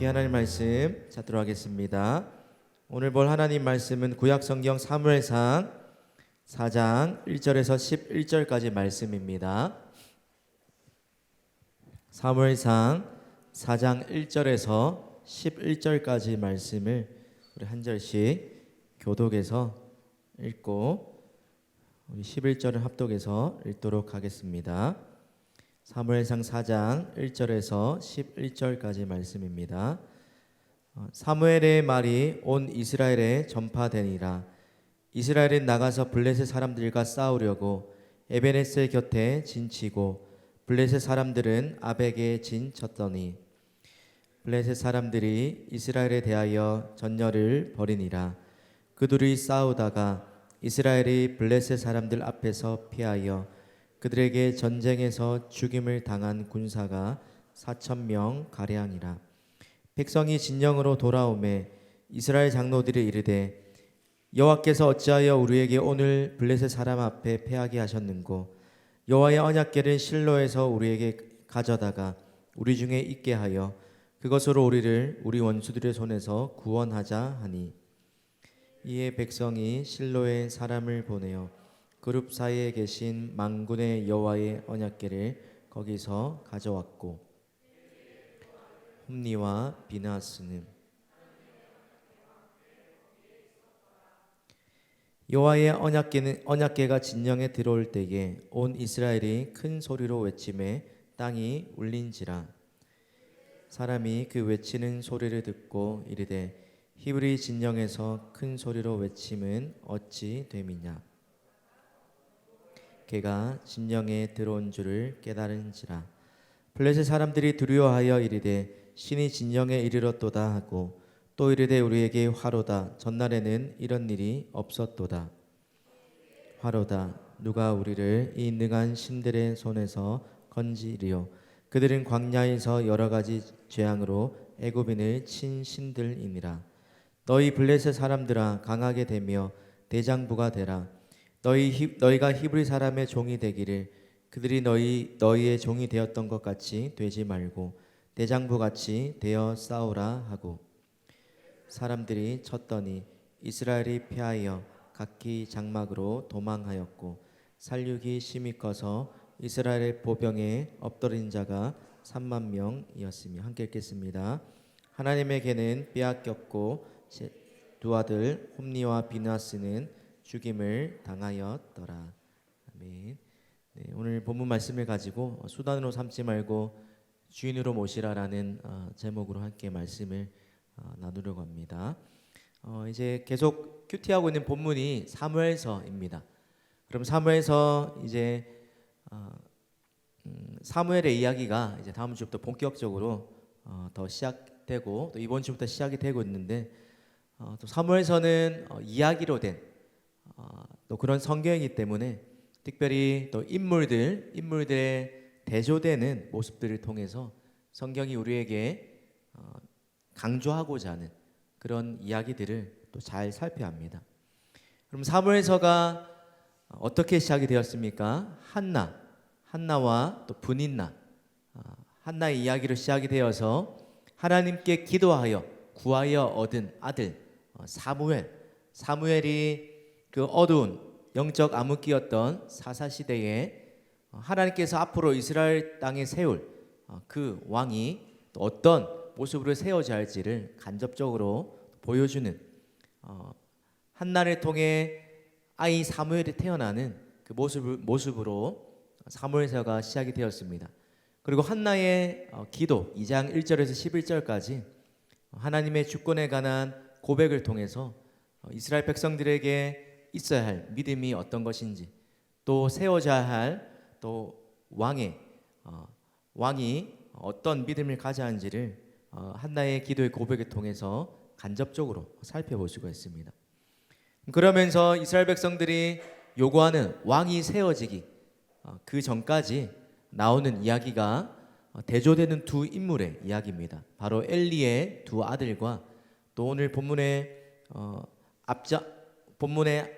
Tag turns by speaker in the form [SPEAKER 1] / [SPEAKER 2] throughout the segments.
[SPEAKER 1] 하나님 말씀 찾도록 하겠습니다. 오늘 볼 하나님 말씀은 구약 성경 사무엘상 4장 1절에서 11절까지 말씀입니다. 사무엘상 4장 1절에서 11절까지 말씀을 우리 한 절씩 교독해서 읽고 우리 11절을 합독해서 읽도록 하겠습니다. 사무엘상 4장 1절에서 11절까지 말씀입니다. 사무엘의 말이 온 이스라엘에 전파되니라. 이스라엘은 나가서 블레셋 사람들과 싸우려고 에베네스 곁에 진치고 블레셋 사람들은 아벡에 진쳤더니 블레셋 사람들이 이스라엘에 대하여 전열을 벌이니라. 그들이 싸우다가 이스라엘이 블레셋 사람들 앞에서 피하여 그들에게 전쟁에서 죽임을 당한 군사가 4,000명 가량이라. 백성이 진영으로 돌아오매 이스라엘 장로들이 이르되 여호와께서 어찌하여 우리에게 오늘 블레셋 사람 앞에 패하게 하셨는고 여호와의 언약궤를 실로에서 우리에게 가져다가 우리 중에 있게 하여 그것으로 우리를 우리 원수들의 손에서 구원하자 하니 이에 백성이 실로에 사람을 보내어 그룹 사이에 계신 만군의 여호와의 언약궤를 거기서 가져왔고 홈니와 비나스는 여호와의 언약궤가 진영에 들어올 때에 온 이스라엘이 큰 소리로 외치매 땅이 울린지라. 사람이 그 외치는 소리를 듣고 이르되 히브리 진영에서 큰 소리로 외침은 어찌 됨이냐. 걔가 진영에 들어온 줄을 깨달은지라. 블레셋 사람들이 두려워하여 이르되 신이 진영에 이르렀도다 하고 또 이르되 우리에게 화로다. 전날에는 이런 일이 없었도다. 화로다. 누가 우리를 이 능한 신들의 손에서 건지리요. 그들은 광야에서 여러 가지 재앙으로 애굽인을 친 신들이니라. 너희 블레셋 사람들아 강하게 되며 대장부가 되라. 너희가 히브리 사람의 종이 되기를 그들이 너희의 종이 되었던 것 같이 되지 말고 대장부 같이 되어 싸우라 하고 사람들이 쳤더니 이스라엘이 패하여 각기 장막으로 도망하였고 살육이 심히 커서 이스라엘 보병에 엎드린 자가 3만 명이었으며 함께 읽겠습니다. 하나님에게는 빼앗겼고 두 아들 홈니와 비나스는 죽임을 당하였더라. 아멘. 네, 오늘 본문 말씀을 가지고 수단으로 삼지 말고 주인으로 모시라라는 제목으로 함께 말씀을 나누려고 합니다. 이제 계속 큐티하고 있는 본문이 사무엘서입니다. 그럼 사무엘서 이제 사무엘의 이야기가 이제 다음 주부터 본격적으로 더 시작되고 또 이번 주부터 시작이 되고 있는데 또 사무엘서는 이야기로 된 또 그런 성경이기 때문에 특별히 또 인물들의 대조되는 모습들을 통해서 성경이 우리에게 강조하고자 하는 그런 이야기들을 또 잘 살펴야 합니다. 그럼 사무엘서가 어떻게 시작이 되었습니까? 한나와 또 분인나 한나의 이야기로 시작이 되어서 하나님께 기도하여 구하여 얻은 아들 사무엘이 그 어두운 영적 암흑기였던 사사시대에 하나님께서 앞으로 이스라엘 땅에 세울 그 왕이 또 어떤 모습으로 세워져야 할지를 간접적으로 보여주는 한나를 통해 아이 사무엘이 태어나는 그 모습으로 사무엘서가 시작이 되었습니다. 그리고 한나의 기도 2장 1절에서 11절까지 하나님의 주권에 관한 고백을 통해서 이스라엘 백성들에게 있어야 할 믿음이 어떤 것인지 또 세워져야 할 또 왕이 어떤 믿음을 가져야 하는지를 한나의 기도의 고백을 통해서 간접적으로 살펴볼 수가 있습니다. 그러면서 이스라엘 백성들이 요구하는 왕이 세워지기 그 전까지 나오는 이야기가 대조되는 두 인물의 이야기입니다. 바로 엘리의 두 아들과 또 오늘 본문의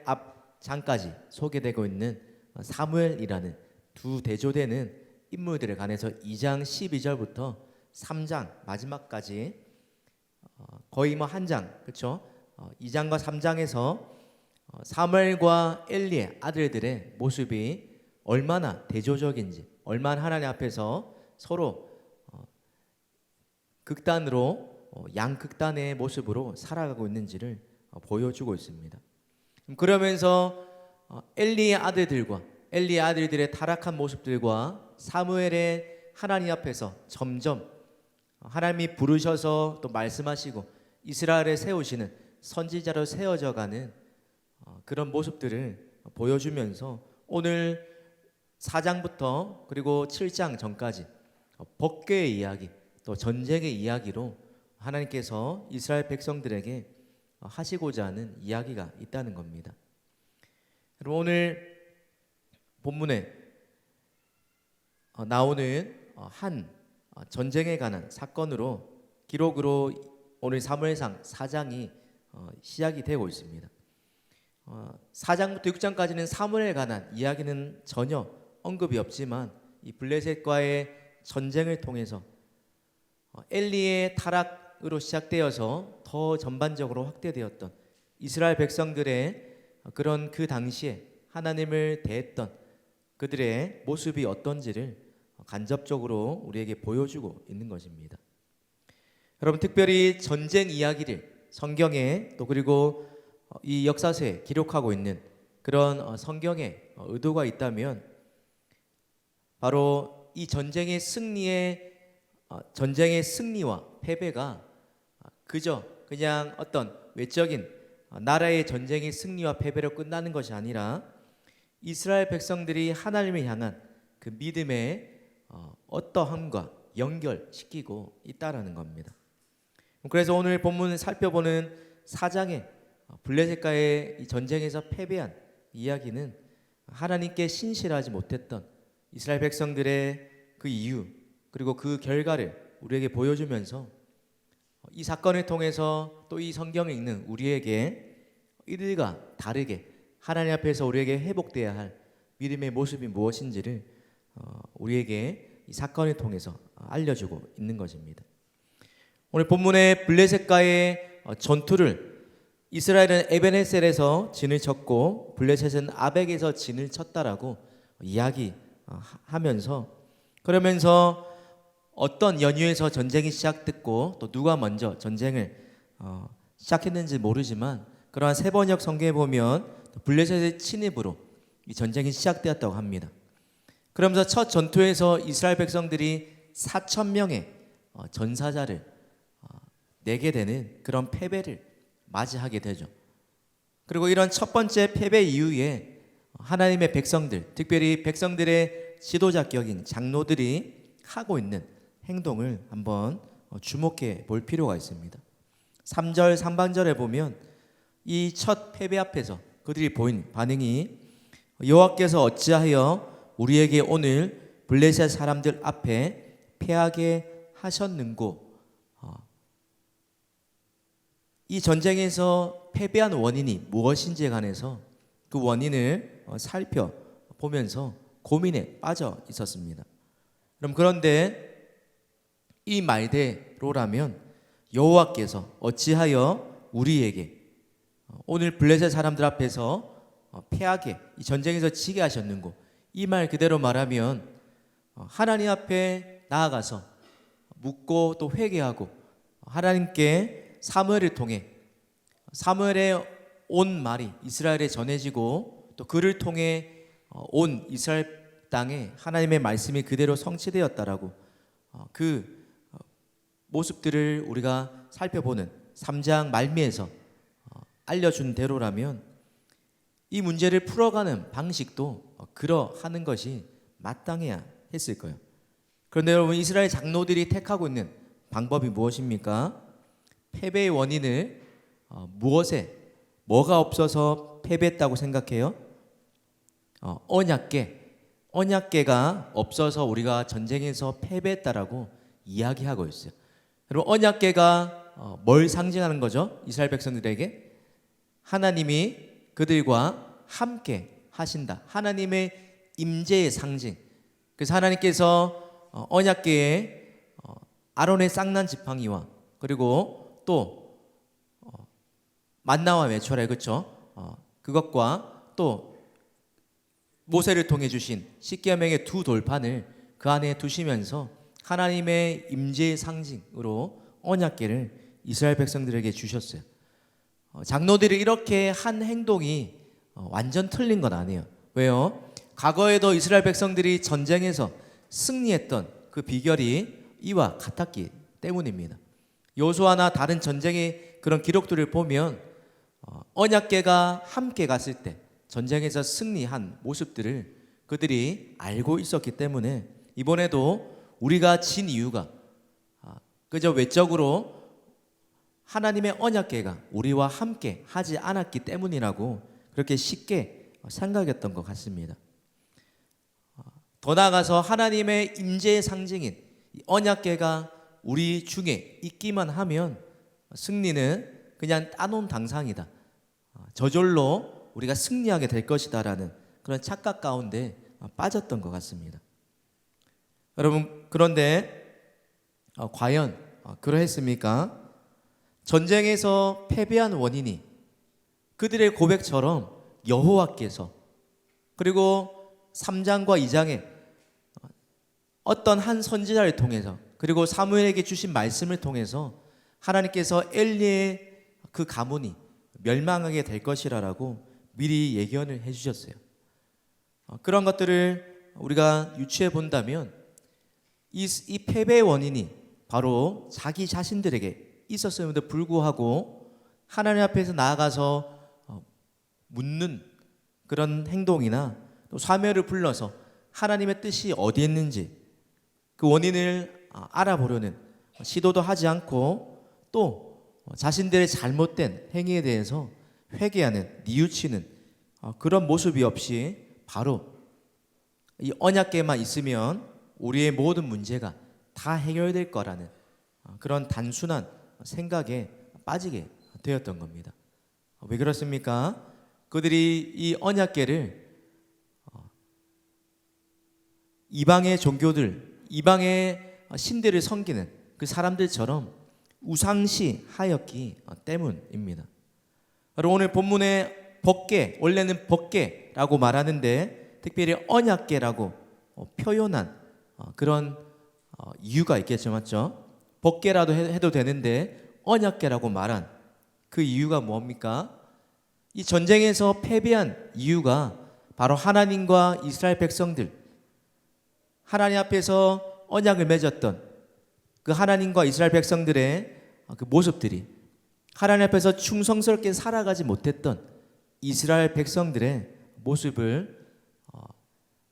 [SPEAKER 1] 앞장까지 소개되고 있는 사무엘이라는 두 대조되는 인물들에 관해서 2장 12절부터 3장 마지막까지 거의 뭐 한 장, 그렇죠? 2장과 3장에서 사무엘과 엘리의 아들들의 모습이 얼마나 대조적인지, 얼마나 하나님 앞에서 서로 극단으로 양극단의 모습으로 살아가고 있는지를 보여주고 있습니다. 그러면서 엘리의 아들들과 엘리의 아들들의 타락한 모습들과 사무엘의 하나님 앞에서 점점 하나님이 부르셔서 또 말씀하시고 이스라엘에 세우시는 선지자로 세워져가는 그런 모습들을 보여주면서 오늘 4장부터 그리고 7장 전까지 법궤의 이야기, 또 전쟁의 이야기로 하나님께서 이스라엘 백성들에게 하시고자 하는 이야기가 있다는 겁니다. 여러분, 오늘 본문에 나오는 한 전쟁에 관한 사건으로 기록으로 오늘 사무엘상 4장이 시작이 되고 있습니다. 4장부터 6장까지는 사무엘에 관한 이야기는 전혀 언급이 없지만 이 블레셋과의 전쟁을 통해서 엘리의 타락으로 시작되어서 더 전반적으로 확대되었던 이스라엘 백성들의 그런 그 당시에 하나님을 대했던 그들의 모습이 어떤지를 간접적으로 우리에게 보여주고 있는 것입니다. 여러분, 특별히 전쟁 이야기를 성경에 또 그리고 이 역사서에 기록하고 있는 그런 성경의 의도가 있다면 바로 이 전쟁의 승리와 패배가 그냥 어떤 외적인 나라의 전쟁의 승리와 패배로 끝나는 것이 아니라 이스라엘 백성들이 하나님을 향한 그 믿음의 어떠함과 연결시키고 있다라는 겁니다. 그래서 오늘 본문을 살펴보는 4장의 블레셋과의 이 전쟁에서 패배한 이야기는 하나님께 신실하지 못했던 이스라엘 백성들의 그 이유 그리고 그 결과를 우리에게 보여주면서 이 사건을 통해서 또 이 성경을 읽는 우리에게 이들과 다르게 하나님 앞에서 우리에게 회복되어야 할 믿음의 모습이 무엇인지를 우리에게 이 사건을 통해서 알려주고 있는 것입니다. 오늘 본문의 블레셋과의 전투를 이스라엘은 에벤에셀에서 진을 쳤고 블레셋은 아벡에서 진을 쳤다라고 이야기하면서 그러면서 어떤 연유에서 전쟁이 시작됐고 또 누가 먼저 전쟁을 시작했는지 모르지만 그러한 세번역 성경에 보면 블레셋의 침입으로 이 전쟁이 시작되었다고 합니다. 그러면서 첫 전투에서 이스라엘 백성들이 4,000명의 전사자를 내게 되는 그런 패배를 맞이하게 되죠. 그리고 이런 첫 번째 패배 이후에 하나님의 백성들, 특별히 백성들의 지도자격인 장로들이 하고 있는 행동을 한번 주목해 볼 필요가 있습니다. 3절 상반절에 보면 이 첫 패배 앞에서 그들이 보인 반응이 여호와께서 어찌하여 우리에게 오늘 블레셋 사람들 앞에 패하게 하셨는고. 이 전쟁에서 패배한 원인이 무엇인지에 관해서 그 원인을 살펴보면서 고민에 빠져 있었습니다. 그런데 이 말대로라면 여호와께서 어찌하여 우리에게 오늘 블레셋 사람들 앞에서 패하게 이 전쟁에서 지게 하셨는고, 이 말 그대로 말하면 하나님 앞에 나아가서 묻고 또 회개하고 하나님께 사무엘을 통해 사무엘의 온 말이 이스라엘에 전해지고 또 그를 통해 온 이스라엘 땅에 하나님의 말씀이 그대로 성취되었다라고 그 모습들을 우리가 살펴보는 3장 말미에서 알려준 대로라면 이 문제를 풀어가는 방식도 그러하는 것이 마땅해야 했을 거예요. 그런데 여러분, 이스라엘 장로들이 택하고 있는 방법이 무엇입니까? 패배의 원인을 뭐가 없어서 패배했다고 생각해요? 언약궤가 없어서 우리가 전쟁에서 패배했다라고 이야기하고 있어요. 여러분, 언약궤가 뭘 상징하는 거죠? 이스라엘 백성들에게 하나님이 그들과 함께 하신다, 하나님의 임재의 상징. 그래서 하나님께서 언약궤에 아론의 쌍난 지팡이와 그리고 또 만나와 메초라, 그렇죠? 그것과 또 모세를 통해 주신 십계명의 두 돌판을 그 안에 두시면서 하나님의 임재의 상징으로 언약궤를 이스라엘 백성들에게 주셨어요. 장로들이 이렇게 한 행동이 완전 틀린 건 아니에요. 왜요? 과거에도 이스라엘 백성들이 전쟁에서 승리했던 그 비결이 이와 같았기 때문입니다. 여호수아나 다른 전쟁의 그런 기록들을 보면 언약궤가 함께 갔을 때 전쟁에서 승리한 모습들을 그들이 알고 있었기 때문에 이번에도 우리가 진 이유가 그저 외적으로 하나님의 언약궤가 우리와 함께 하지 않았기 때문이라고 그렇게 쉽게 생각했던 것 같습니다. 더 나아가서 하나님의 임재의 상징인 언약궤가 우리 중에 있기만 하면 승리는 그냥 따놓은 당상이다, 저절로 우리가 승리하게 될 것이다라는 그런 착각 가운데 빠졌던 것 같습니다. 여러분, 그런데 과연 그러했습니까? 전쟁에서 패배한 원인이 그들의 고백처럼 여호와께서, 그리고 3장과 2장에 어떤 한 선지자를 통해서, 그리고 사무엘에게 주신 말씀을 통해서 하나님께서 엘리의 그 가문이 멸망하게 될 것이라고 미리 예견을 해주셨어요. 그런 것들을 우리가 유추해 본다면 이 패배의 원인이 바로 자기 자신들에게 있었음에도 불구하고 하나님 앞에서 나아가서 묻는 그런 행동이나 또 사무엘을 불러서 하나님의 뜻이 어디 있는지 그 원인을 알아보려는 시도도 하지 않고, 또 자신들의 잘못된 행위에 대해서 회개하는, 뉘우치는 그런 모습이 없이 바로 이 언약궤만 있으면 우리의 모든 문제가 다 해결될 거라는 그런 단순한 생각에 빠지게 되었던 겁니다. 왜 그렇습니까? 그들이 이 언약궤를 이방의 종교들, 이방의 신들을 섬기는 그 사람들처럼 우상시 하였기 때문입니다. 오늘 본문의 법궤, 원래는 법궤라고 말하는데 특별히 언약궤라고 표현한 그런 이유가 있겠죠, 맞죠? 법궤라도 해도 되는데 언약궤라고 말한 그 이유가 뭡니까? 이 전쟁에서 패배한 이유가 바로 하나님과 이스라엘 백성들, 하나님 앞에서 언약을 맺었던 그 하나님과 이스라엘 백성들의 그 모습들이, 하나님 앞에서 충성스럽게 살아가지 못했던 이스라엘 백성들의 모습을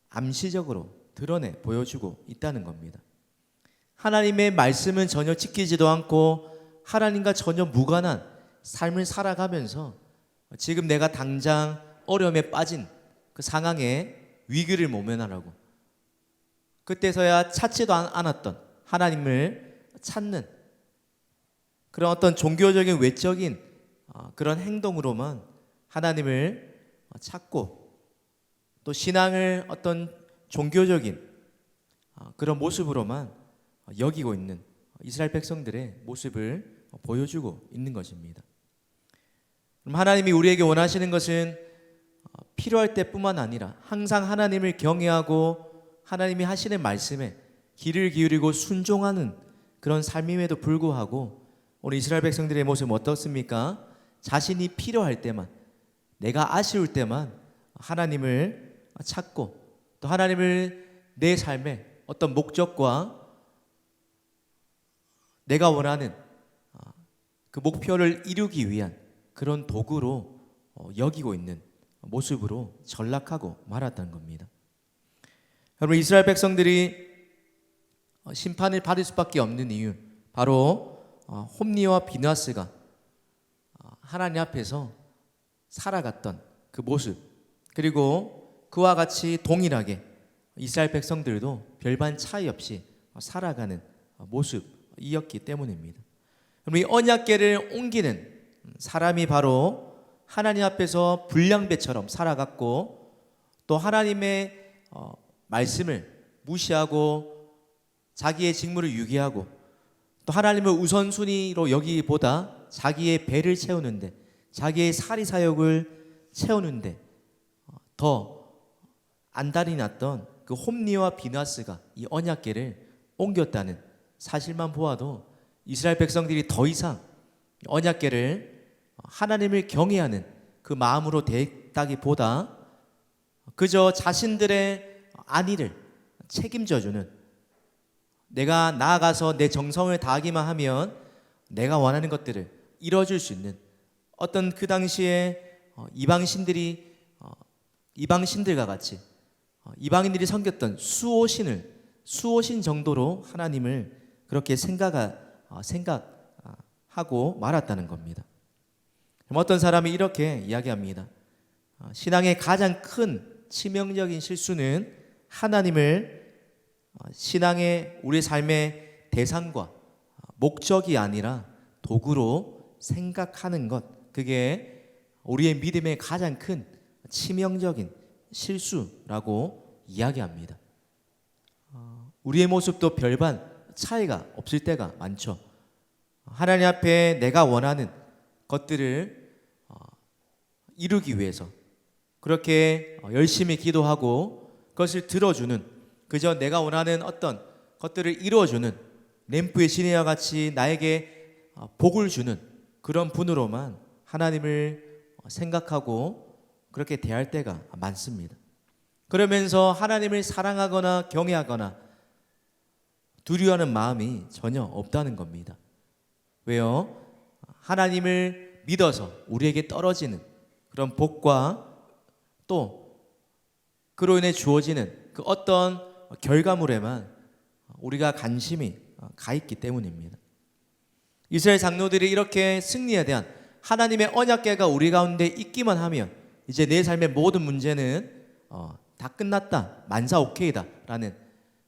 [SPEAKER 1] 암시적으로 드러내 보여주고 있다는 겁니다. 하나님의 말씀은 전혀 지키지도 않고 하나님과 전혀 무관한 삶을 살아가면서 지금 내가 당장 어려움에 빠진 그 상황에 위기를 모면하라고, 그때서야 찾지도 않았던 하나님을 찾는 그런 어떤 종교적인 외적인 그런 행동으로만 하나님을 찾고, 또 신앙을 어떤 종교적인 그런 모습으로만 여기고 있는 이스라엘 백성들의 모습을 보여주고 있는 것입니다. 그럼 하나님이 우리에게 원하시는 것은 필요할 때뿐만 아니라 항상 하나님을 경외하고 하나님이 하시는 말씀에 귀를 기울이고 순종하는 그런 삶임에도 불구하고 오늘 이스라엘 백성들의 모습은 어떻습니까? 자신이 필요할 때만, 내가 아쉬울 때만 하나님을 찾고, 또 하나님을 내 삶의 어떤 목적과 내가 원하는 그 목표를 이루기 위한 그런 도구로 여기고 있는 모습으로 전락하고 말았다는 겁니다. 여러분, 이스라엘 백성들이 심판을 받을 수밖에 없는 이유, 바로 홈리와 비느하스가 하나님 앞에서 살아갔던 그 모습, 그리고 그와 같이 동일하게 이스라엘 백성들도 별반 차이 없이 살아가는 모습이었기 때문입니다. 이 언약궤를 옮기는 사람이 바로 하나님 앞에서 불량배처럼 살아갔고, 또 하나님의 말씀을 무시하고 자기의 직무를 유기하고, 또 하나님을 우선순위로 여기보다 자기의 배를 채우는데, 자기의 사리사욕을 채우는데 더 안달이 났던 그 홈리와 비나스가 이 언약궤를 옮겼다는 사실만 보아도 이스라엘 백성들이 더 이상 언약궤를 하나님을 경외하는 그 마음으로 대했다기보다 그저 자신들의 안위를 책임져주는, 내가 나아가서 내 정성을 다하기만 하면 내가 원하는 것들을 이뤄줄 수 있는 어떤 그 당시에 이방신들과 같이 이방인들이 섬겼던 수호신 정도로 하나님을 그렇게 생각하고 말았다는 겁니다. 어떤 사람이 이렇게 이야기합니다. 신앙의 가장 큰 치명적인 실수는 하나님을 신앙의 우리 삶의 대상과 목적이 아니라 도구로 생각하는 것, 그게 우리의 믿음의 가장 큰 치명적인 실수라고 이야기합니다. 우리의 모습도 별반 차이가 없을 때가 많죠. 하나님 앞에 내가 원하는 것들을 이루기 위해서 그렇게 열심히 기도하고 그것을 들어주는, 그저 내가 원하는 어떤 것들을 이루어주는 램프의 신이와 같이 나에게 복을 주는 그런 분으로만 하나님을 생각하고 그렇게 대할 때가 많습니다. 그러면서 하나님을 사랑하거나 경외하거나 두려워하는 마음이 전혀 없다는 겁니다. 왜요? 하나님을 믿어서 우리에게 떨어지는 그런 복과 또 그로 인해 주어지는 그 어떤 결과물에만 우리가 관심이 가 있기 때문입니다. 이스라엘 장로들이 이렇게 승리에 대한 하나님의 언약궤가 우리 가운데 있기만 하면 이제 내 삶의 모든 문제는 다 끝났다, 만사 오케이다 라는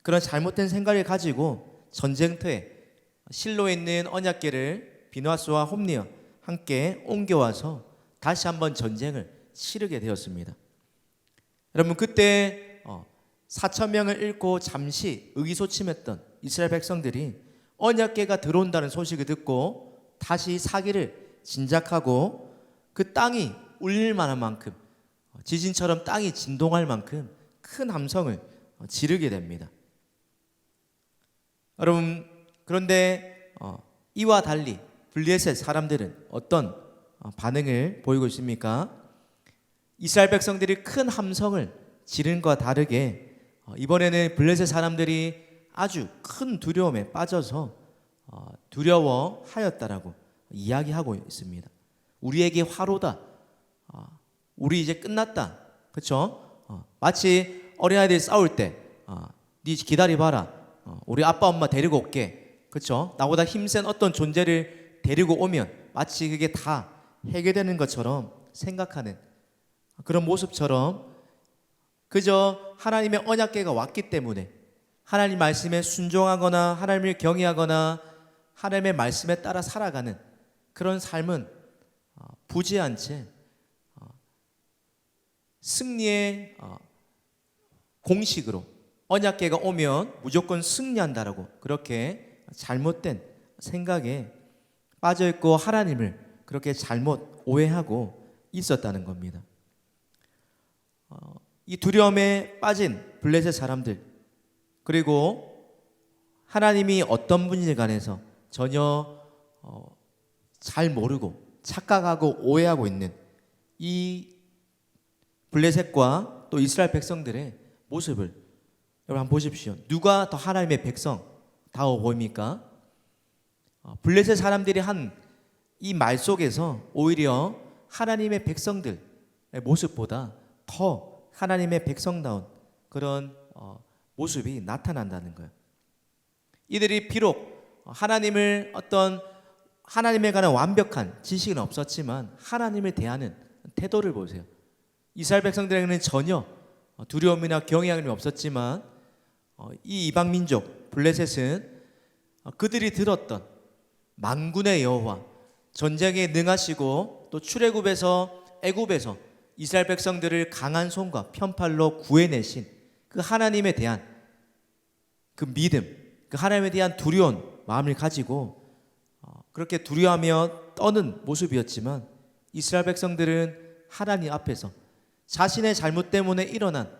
[SPEAKER 1] 그런 잘못된 생각을 가지고 전쟁터에 실로에 있는 언약궤를 비누아스와 홈리와 함께 옮겨와서 다시 한번 전쟁을 치르게 되었습니다. 여러분, 그때 4,000명을 잃고 잠시 의기소침했던 이스라엘 백성들이 언약궤가 들어온다는 소식을 듣고 다시 사기를 진작하고 그 땅이 울릴 만한 만큼, 지진처럼 땅이 진동할 만큼 큰 함성을 지르게 됩니다. 여러분, 그런데 이와 달리 블레셋 사람들은 어떤 반응을 보이고 있습니까? 이스라엘 백성들이 큰 함성을 지른 것과 다르게 이번에는 블레셋 사람들이 아주 큰 두려움에 빠져서 두려워하였다라고 이야기하고 있습니다. 우리에게 화로다, 우리 이제 끝났다, 그렇죠? 마치 어린아이들이 싸울 때 네 기다려봐라, 우리 아빠 엄마 데리고 올게, 그렇죠? 나보다 힘센 어떤 존재를 데리고 오면 마치 그게 다 해결되는 것처럼 생각하는 그런 모습처럼 그저 하나님의 언약궤가 왔기 때문에 하나님 말씀에 순종하거나 하나님을 경외하거나 하나님의 말씀에 따라 살아가는 그런 삶은 부재한 채 승리의 공식으로 언약궤가 오면 무조건 승리한다라고 그렇게 잘못된 생각에 빠져있고 하나님을 그렇게 잘못 오해하고 있었다는 겁니다. 이 두려움에 빠진 블레셋 사람들, 그리고 하나님이 어떤 분인지 관해서 전혀 잘 모르고 착각하고 오해하고 있는 이 블레셋과 또 이스라엘 백성들의 모습을 여러분 한번 보십시오. 누가 더 하나님의 백성다워 보입니까? 블레셋 사람들이 한 이 말 속에서 오히려 하나님의 백성들의 모습보다 더 하나님의 백성다운 그런 모습이 나타난다는 거예요. 이들이 비록 하나님을 하나님에 관한 완벽한 지식은 없었지만 하나님을 대하는 태도를 보세요. 이스라엘 백성들에게는 전혀 두려움이나 경외함이 없었지만 이 이방 민족 블레셋은 그들이 들었던 만군의 여호와, 전쟁에 능하시고 또 출애굽에서 애굽에서 이스라엘 백성들을 강한 손과 편팔로 구해내신 그 하나님에 대한 그 믿음, 그 하나님에 대한 두려움, 마음을 가지고 그렇게 두려워하며 떠는 모습이었지만 이스라엘 백성들은 하나님 앞에서 자신의 잘못 때문에 일어난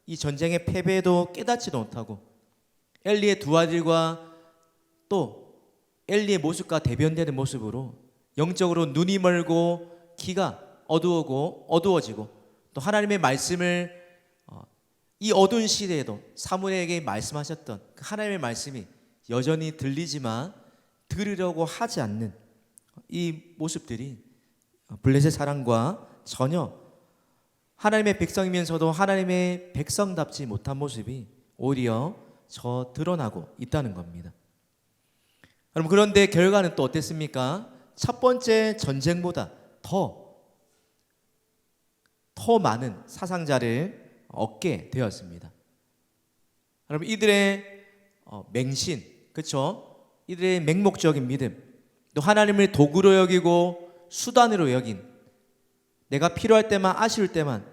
[SPEAKER 1] 이 전쟁의 패배도 깨닫지도 못하고 엘리의 두 아들과 또 엘리의 모습과 대변되는 모습으로 영적으로 눈이 멀고 귀가 어두우고 어두워지고 또 하나님의 말씀을 이 어두운 시대에도 사무엘에게 말씀하셨던 그 하나님의 말씀이 여전히 들리지만 들으려고 하지 않는 이 모습들이 블레셋 사람과 전혀 하나님의 백성이면서도 하나님의 백성답지 못한 모습이 오히려 드러나고 있다는 겁니다. 여러분, 그런데 결과는 또 어땠습니까? 첫 번째 전쟁보다 더 많은 사상자를 얻게 되었습니다. 여러분, 이들의 맹신, 그렇죠? 이들의 맹목적인 믿음, 또 하나님을 도구로 여기고 수단으로 여긴, 내가 필요할 때만 아쉬울 때만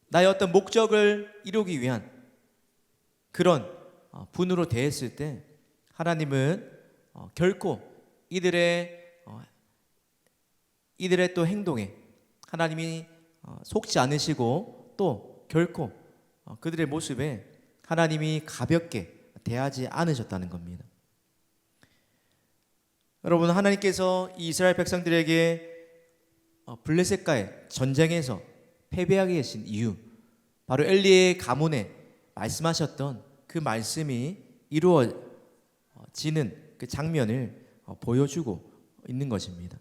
[SPEAKER 1] 나의 어떤 목적을 이루기 위한 그런 분으로 대했을 때 하나님은 결코 이들의 또 행동에 하나님이 속지 않으시고 또 결코 그들의 모습에 하나님이 가볍게 대하지 않으셨다는 겁니다. 여러분, 하나님께서 이 이스라엘 백성들에게 블레셋과의 전쟁에서 패배하게 하신 이유, 바로 엘리의 가문에 말씀하셨던 그 말씀이 이루어지는 그 장면을 보여주고 있는 것입니다.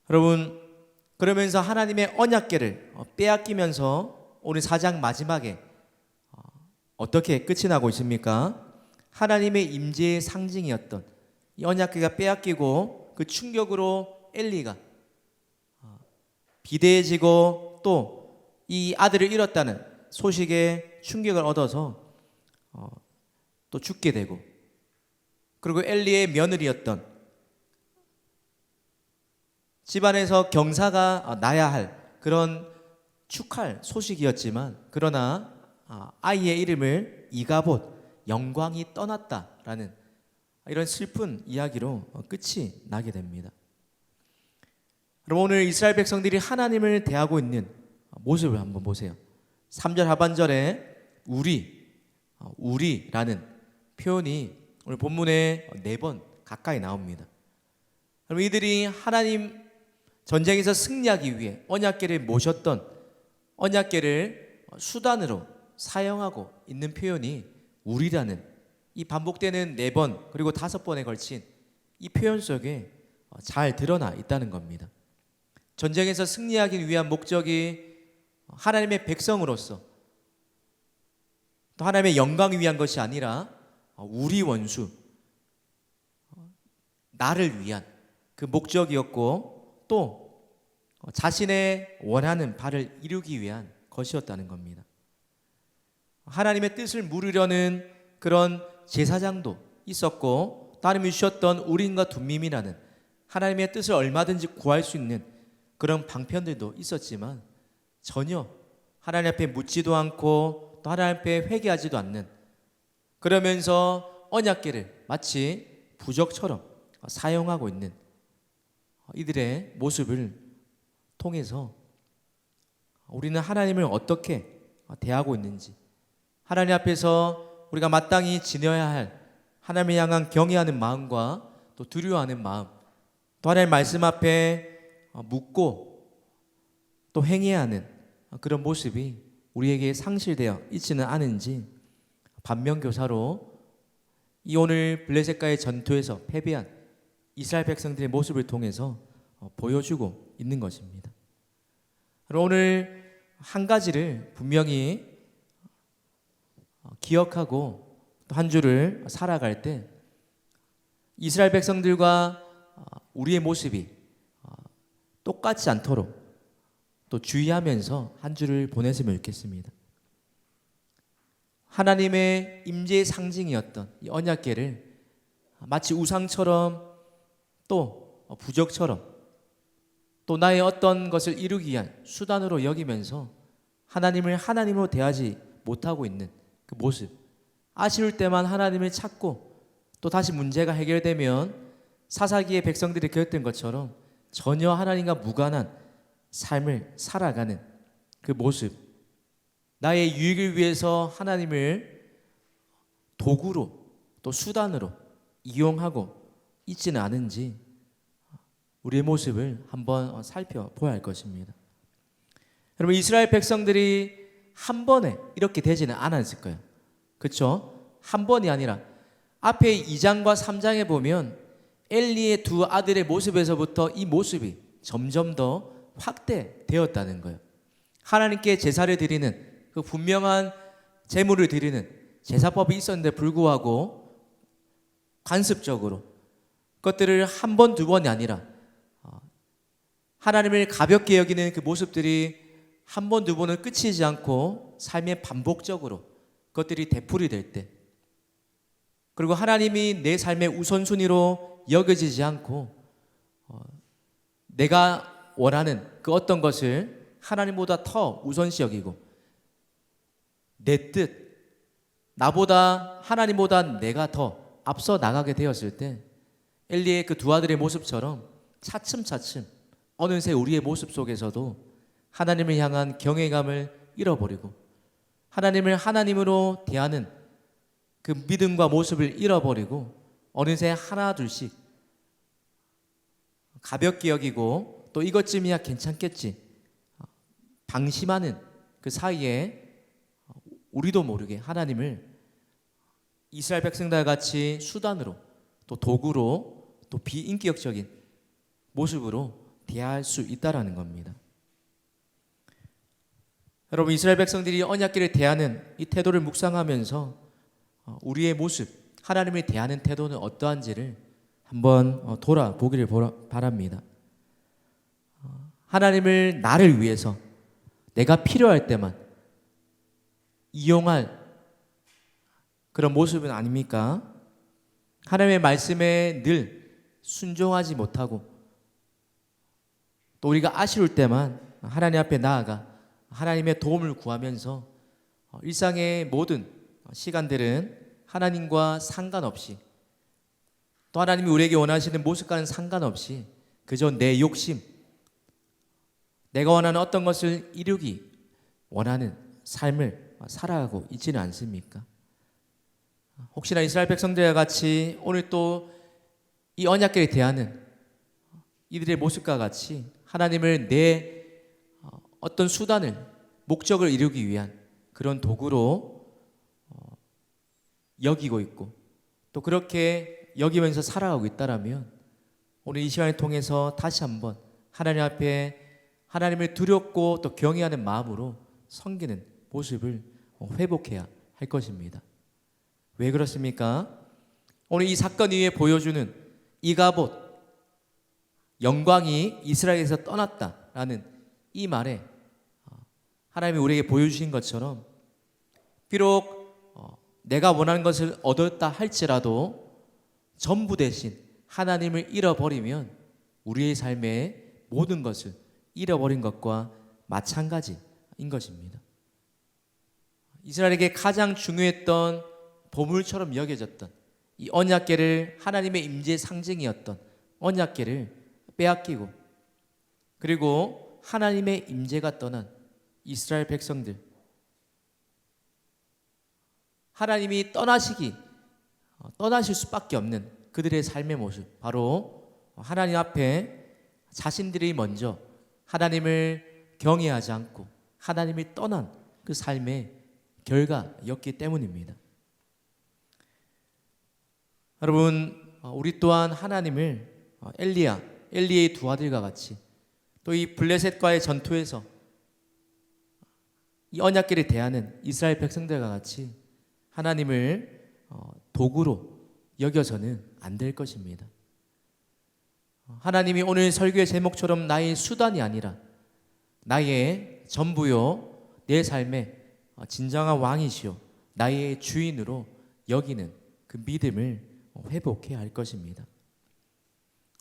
[SPEAKER 1] 여러분, 그러면서 하나님의 언약궤를 빼앗기면서 오늘 4장 마지막에 어떻게 끝이 나고 있습니까? 하나님의 임재의 상징이었던 이 언약궤가 빼앗기고 그 충격으로 엘리가 비대해지고 또 이 아들을 잃었다는 소식에 충격을 얻어서 또 죽게 되고, 그리고 엘리의 며느리였던 집안에서 경사가 나야 할 그런 축할 소식이었지만, 그러나 아이의 이름을 이가봇, 영광이 떠났다라는 이런 슬픈 이야기로 끝이 나게 됩니다. 그럼 오늘 이스라엘 백성들이 하나님을 대하고 있는 모습을 한번 보세요. 3절 하반절에 우리라는 표현이 오늘 본문에 4번 가까이 나옵니다. 그럼 이들이 하나님 전쟁에서 승리하기 위해 언약궤를 모셨던 언약궤를 수단으로 사용하고 있는 표현이 우리라는 이 반복되는 4번 그리고 5번에 걸친 이 표현 속에 잘 드러나 있다는 겁니다. 전쟁에서 승리하기 위한 목적이 하나님의 백성으로서 또 하나님의 영광을 위한 것이 아니라 우리 원수, 나를 위한 그 목적이었고 또 자신의 원하는 바를 이루기 위한 것이었다는 겁니다. 하나님의 뜻을 물으려는 그런 제사장도 있었고, 또 하나님이 주셨던 우림과 둠밈이라는 하나님의 뜻을 얼마든지 구할 수 있는 그런 방편들도 있었지만 전혀 하나님 앞에 묻지도 않고 또 하나님 앞에 회개하지도 않는, 그러면서 언약궤를 마치 부적처럼 사용하고 있는 이들의 모습을 통해서 우리는 하나님을 어떻게 대하고 있는지, 하나님 앞에서 우리가 마땅히 지녀야 할 하나님을 향한 경외하는 마음과 또 두려워하는 마음, 또 하나님의 말씀 앞에 묻고 또 행해야 하는 그런 모습이 우리에게 상실되어 있지는 않은지 반면교사로 이 오늘 블레셋과의 전투에서 패배한 이스라엘 백성들의 모습을 통해서 보여주고 있는 것입니다. 오늘 한 가지를 분명히 기억하고 또 한 주를 살아갈 때 이스라엘 백성들과 우리의 모습이 똑같지 않도록 또 주의하면서 한 주를 보냈으면 좋겠습니다. 하나님의 임재의 상징이었던 이 언약궤를 마치 우상처럼 또 부적처럼 또 나의 어떤 것을 이루기 위한 수단으로 여기면서 하나님을 하나님으로 대하지 못하고 있는 그 모습, 아쉬울 때만 하나님을 찾고 또 다시 문제가 해결되면 사사기의 백성들이 겪었던 것처럼 전혀 하나님과 무관한 삶을 살아가는 그 모습, 나의 유익을 위해서 하나님을 도구로 또 수단으로 이용하고 있지는 않은지 우리의 모습을 한번 살펴보아야 할 것입니다. 여러분, 이스라엘 백성들이 한 번에 이렇게 되지는 않았을 거예요. 그렇죠? 한 번이 아니라 앞에 2장과 3장에 보면 엘리의 두 아들의 모습에서부터 이 모습이 점점 더 확대되었다는 거예요. 하나님께 제사를 드리는 그 분명한 제물을 드리는 제사법이 있었는데 불구하고 관습적으로 그것들을 한 번, 두 번이 아니라 하나님을 가볍게 여기는 그 모습들이 한 번, 두 번은 끝이지 않고 삶의 반복적으로 그것들이 되풀이될 때, 그리고 하나님이 내 삶의 우선순위로 여겨지지 않고 내가 원하는 그 어떤 것을 하나님보다 더 우선시 여기고 내 뜻, 나보다 하나님보다 내가 더 앞서 나가게 되었을 때 엘리의 그 두 아들의 모습처럼 차츰차츰 어느새 우리의 모습 속에서도 하나님을 향한 경외감을 잃어버리고 하나님을 하나님으로 대하는 그 믿음과 모습을 잃어버리고 어느새 하나 둘씩 가볍게 여기고 또 이것쯤이야 괜찮겠지 방심하는 그 사이에 우리도 모르게 하나님을 이스라엘 백성들과 같이 수단으로 또 도구로 또 비인격적인 모습으로 대할 수 있다라는 겁니다. 여러분, 이스라엘 백성들이 언약궤를 대하는 이 태도를 묵상하면서 우리의 모습, 하나님을 대하는 태도는 어떠한지를 한번 돌아보기를 바랍니다. 하나님을 나를 위해서 내가 필요할 때만 이용할 그런 모습은 아닙니까? 하나님의 말씀에 늘 순종하지 못하고 또 우리가 아쉬울 때만 하나님 앞에 나아가 하나님의 도움을 구하면서 일상의 모든 시간들은 하나님과 상관없이 또 하나님이 우리에게 원하시는 모습과는 상관없이 그저 내 욕심, 내가 원하는 어떤 것을 이루기 원하는 삶을 살아가고 있지는 않습니까? 혹시나 이스라엘 백성들과 같이 오늘 또 이 언약궤를 대하는 이들의 모습과 같이 하나님을 내 어떤 수단을 목적을 이루기 위한 그런 도구로 여기고 있고 또 그렇게 여기면서 살아가고 있다라면 오늘 이 시간을 통해서 다시 한번 하나님 앞에 하나님을 두렵고 또 경외하는 마음으로 섬기는 모습을 회복해야 할 것입니다. 왜 그렇습니까? 오늘 이 사건 위에 보여주는 이가봇, 영광이 이스라엘에서 떠났다라는 이 말에 하나님이 우리에게 보여주신 것처럼 비록 내가 원하는 것을 얻었다 할지라도 전부 대신 하나님을 잃어버리면 우리의 삶의 모든 것을 잃어버린 것과 마찬가지인 것입니다. 이스라엘에게 가장 중요했던 보물처럼 여겨졌던 이 언약궤를, 하나님의 임재의 상징이었던 언약궤를 빼앗기고 그리고 하나님의 임재가 떠난 이스라엘 백성들, 하나님이 떠나실 수밖에 없는 그들의 삶의 모습, 바로 하나님 앞에 자신들이 먼저 하나님을 경외하지 않고 하나님이 떠난 그 삶의 결과였기 때문입니다. 여러분, 우리 또한 하나님을 엘리의 두 아들과 같이 또 이 블레셋과의 전투에서 이 언약궤를 대하는 이스라엘 백성들과 같이 하나님을 도구로 여겨서는 안 될 것입니다. 하나님이 오늘 설교의 제목처럼 나의 수단이 아니라 나의 전부요, 내 삶의 진정한 왕이시요 나의 주인으로 여기는 그 믿음을 회복해야 할 것입니다.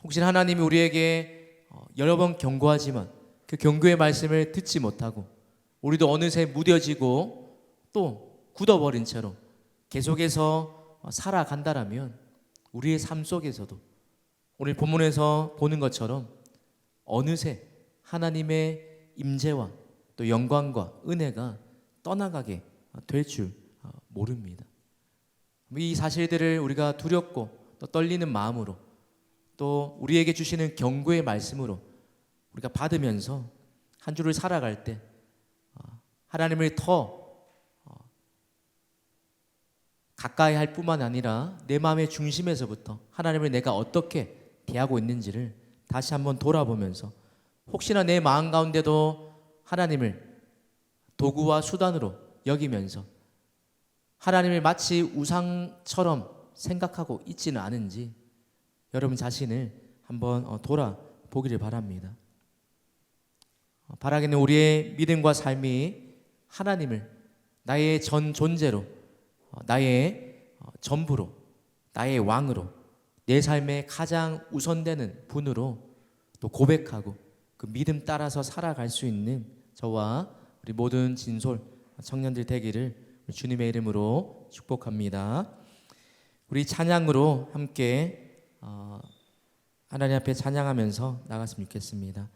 [SPEAKER 1] 혹시 하나님이 우리에게 여러 번 경고하지만 그 경고의 말씀을 듣지 못하고 우리도 어느새 무뎌지고 또 굳어버린 채로 계속해서 살아간다라면 우리의 삶 속에서도 오늘 본문에서 보는 것처럼 어느새 하나님의 임재와 또 영광과 은혜가 떠나가게 될 줄 모릅니다. 이 사실들을 우리가 두렵고 또 떨리는 마음으로 또 우리에게 주시는 경고의 말씀으로 우리가 받으면서 한 주를 살아갈 때 하나님을 더 가까이 할 뿐만 아니라 내 마음의 중심에서부터 하나님을 내가 어떻게 대하고 있는지를 다시 한번 돌아보면서 혹시나 내 마음 가운데도 하나님을 도구와 수단으로 여기면서 하나님을 마치 우상처럼 생각하고 있지는 않은지 여러분 자신을 한번 돌아보기를 바랍니다. 바라기는 우리의 믿음과 삶이 하나님을 나의 전 존재로, 나의 전부로, 나의 왕으로, 내 삶의 가장 우선되는 분으로 또 고백하고 그 믿음 따라서 살아갈 수 있는 저와 우리 모든 진솔 청년들 되기를 주님의 이름으로 축복합니다. 우리 찬양으로 함께 하나님 앞에 찬양하면서 나갔으면 좋겠습니다.